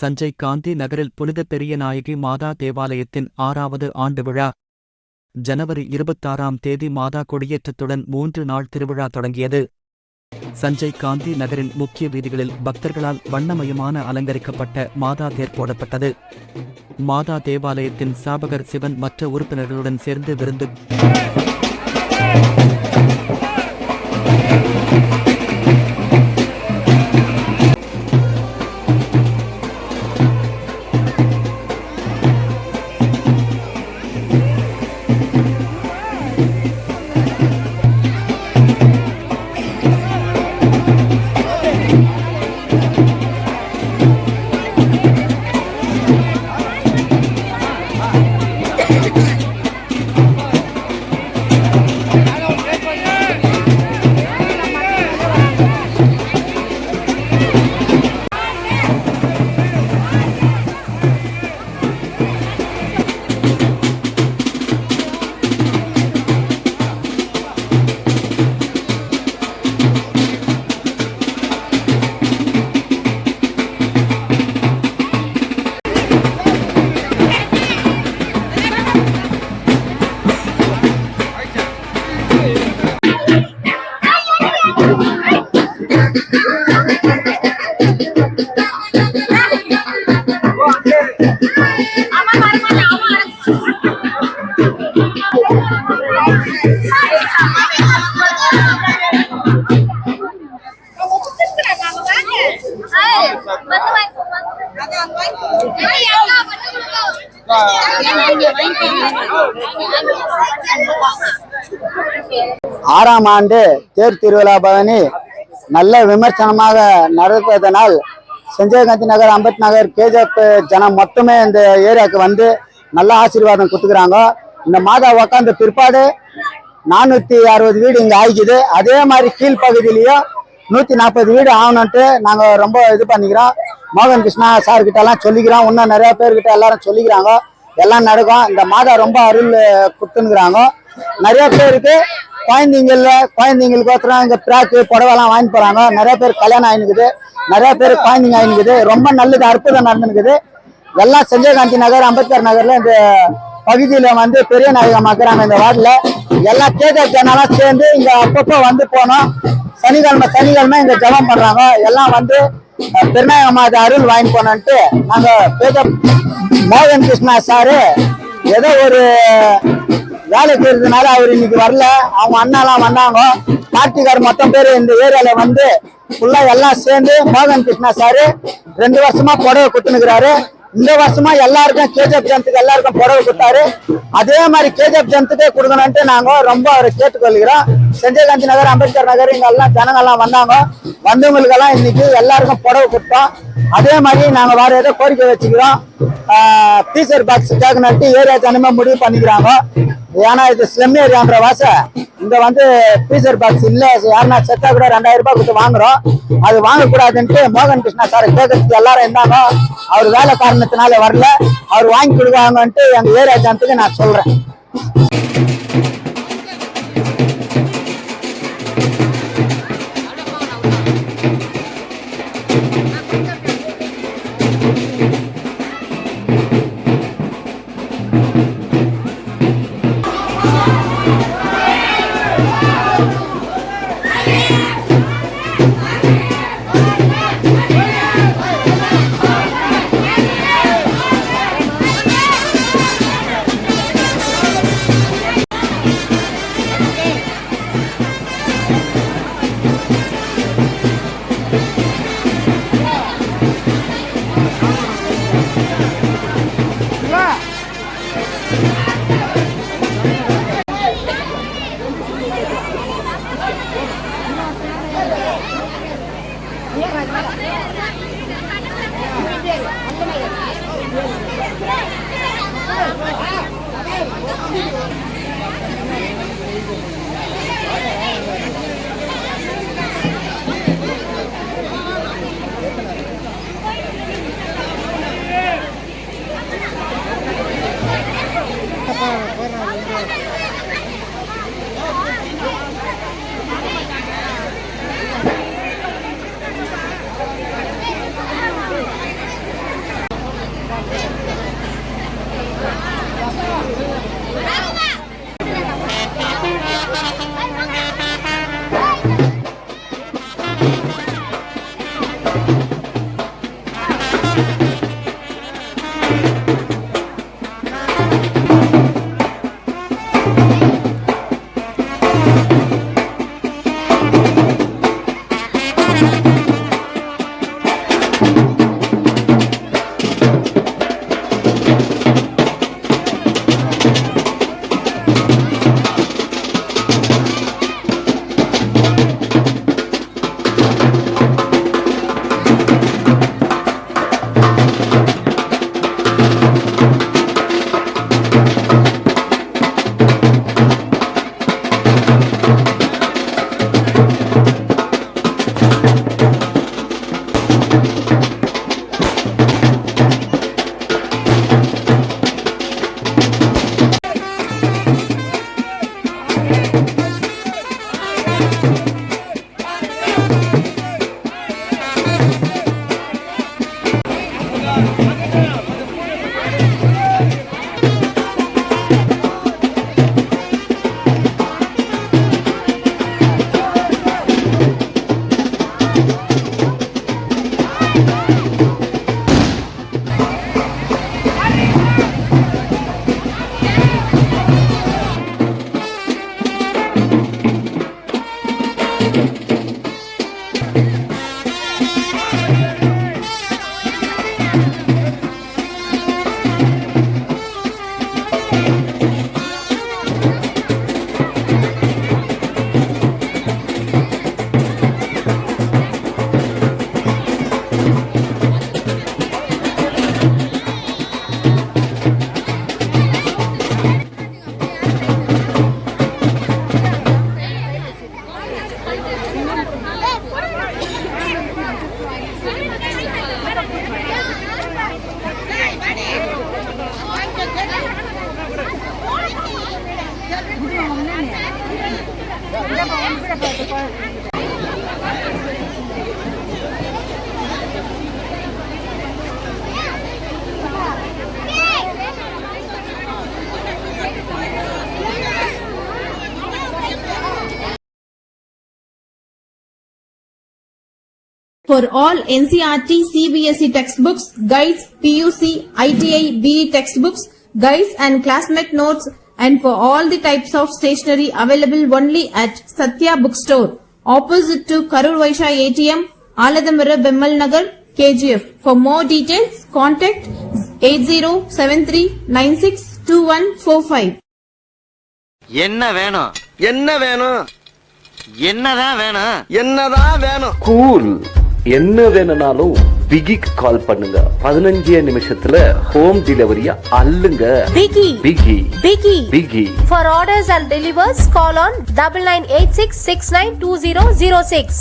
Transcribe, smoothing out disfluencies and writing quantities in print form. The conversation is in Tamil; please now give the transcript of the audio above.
சஞ்சய் காந்தி நகரில் புனித பெரிய நாயகி மாதா தேவாலயத்தின் 6வது ஆண்டு விழா. ஜனவரி 26ஆம் தேதி மாதா கொடியேற்றத்துடன் 3 நாள் திருவிழா தொடங்கியது. சஞ்சய் காந்தி நகரின் முக்கிய வீதிகளில் பக்தர்களால் வண்ணமயமான அலங்கரிக்கப்பட்ட மாதா தேர் போடப்பட்டது. மாதா தேவாலயத்தின் சாபகர் சிவன் மற்ற உறுப்பினர்களுடன் சேர்ந்து விருந்து ஆறாம் ஆண்டு தேர் திருவிழா பவனி நல்ல விமர்சனமாக நடப்பதனால் சஞ்சய் காந்தி நகர், அம்பேத் நகர், கேஜப் ஜனம் மட்டுமே இந்த ஏரியாவுக்கு வந்து நல்ல ஆசீர்வாதம் கொடுத்துக்கிறாங்க. இந்த மாதா உக்காந்த பிற்பாடு 460 வீடு இங்கே ஆகிக்குது. அதே மாதிரி கீழ்ப்பகுதியிலையும் 140 வீடு ஆகணுன்ட்டு நாங்கள் ரொம்ப இது பண்ணிக்கிறோம். மோகன் கிருஷ்ணா சார்கிட்ட எல்லாம் சொல்லிக்கிறோம். இன்னும் நிறைய பேர்கிட்ட எல்லாரும் சொல்லிக்கிறாங்க. எல்லாம் நடக்கும். இந்த மாதா ரொம்ப அருள் கொடுத்துனுக்குறாங்க. நிறைய பேருக்கு குழந்தைங்களுக்கோசரம் இங்கே பிராக்கு புடவைலாம் வாங்கி போகிறாங்க. நிறைய பேர் கல்யாணம் ஆகினுக்குது, நிறைய பேர் குழந்தைங்க ஆகினுக்குது. ரொம்ப நல்லது, அற்புதம் நடந்துனுக்குது. எல்லாம் சஞ்சய் காந்தி நகர், அம்பேத்கர் நகரில் இந்த பகுதியில் வந்து பெரிய நாயகம் இருக்கிறாங்க. இந்த வார்டில் எல்லாம் கேஜப் ஜனெல்லாம் சேர்ந்து இங்கே அப்பப்போ வந்து போனோம். சனிக்கிழமை இங்கே ஜபம் பண்ணுறாங்க. எல்லாம் வந்து பெருநாயகமாத அருள் வாங்கி போனோன்ட்டு நாங்கள் மோகன் கிருஷ்ணா சாரு ஏதோ ஒரு வேலைக்கு இருக்கிறதுனால அவர் இன்னைக்கு வரல. அவங்க அண்ணாலாம் வந்தாங்க. பார்ட்டிக்கார் மொத்தம் பேர் இந்த ஏரியால வந்து ஃபுல்லா எல்லாம் சேர்ந்து மோகன் கிருஷ்ணா சாரு 2 வருஷமா புடவை குத்துனுக்குறாரு. இந்த வருஷமா எல்லாருக்கும் கேஜப் ஜனத்துக்கு எல்லாருக்கும் புடவை கொடுத்தாரு. அதே மாதிரி கேஜப் ஜனத்துக்கே கொடுக்கணும்ட்டு நாங்க ரொம்ப அவரை கேட்டுக்கொள்கிறோம். சஞ்சய் காந்தி நகர், அம்பேத்கர் நகர் இங்க எல்லாம் ஜனங்கள்லாம் வந்தாங்க. வந்தவங்களுக்கெல்லாம் இன்னைக்கு எல்லாருக்கும் புடவை கொடுத்தோம். அதே மாதிரி நாங்க வேற ஏதோ கோரிக்கை வச்சுக்கிறோம். டீசர் பாக்ஸ் கேட்கணும்ட்டு ஏரியா ஜனமே முடிவு பண்ணிக்கிறாங்க. ஏன்னா இது ஸ்லம் ஏரியான்ற வாச இங்க வந்து டீசர் பாக்ஸ் இல்ல, யாருன்னா செத்தா கூட 2000 ரூபாய் கொடுத்து வாங்குறோம். அது வாங்கக்கூடாதுன்ட்டு மோகன் கிருஷ்ணா சார் கேட்கறதுக்கு எல்லாரும் இருந்தாங்க. அவர் வேலை காரணத்தினால வரல. அவர் வாங்கி கொடுவாங்கன்ட்டு எங்க ஏரியா ஜனத்துக்கு நான் சொல்றேன். For all NCERT, CBSE textbooks, guides, PUC, ITI, BE textbooks, guides and classmate notes, and for all the types of stationery available only at Satya Bookstore, opposite to Karur Vaishya ATM, Aladamara Bemmal Nagar, KGF. For more details, contact 8073962145. என்ன வேணும்? என்ன வேணும்? என்னதான் வேணும்? என்னதான் வேணும்? கூல். என்ன வேணும்னாலும் பிகிக்கு கால் பண்ணுங்க. 15 நிமிஷத்துல ஹோம் டெலிவரியா அள்ளுங்க. Biggie. பிகி Biggie. பிகி. For orders and delivers, call on 9986692006.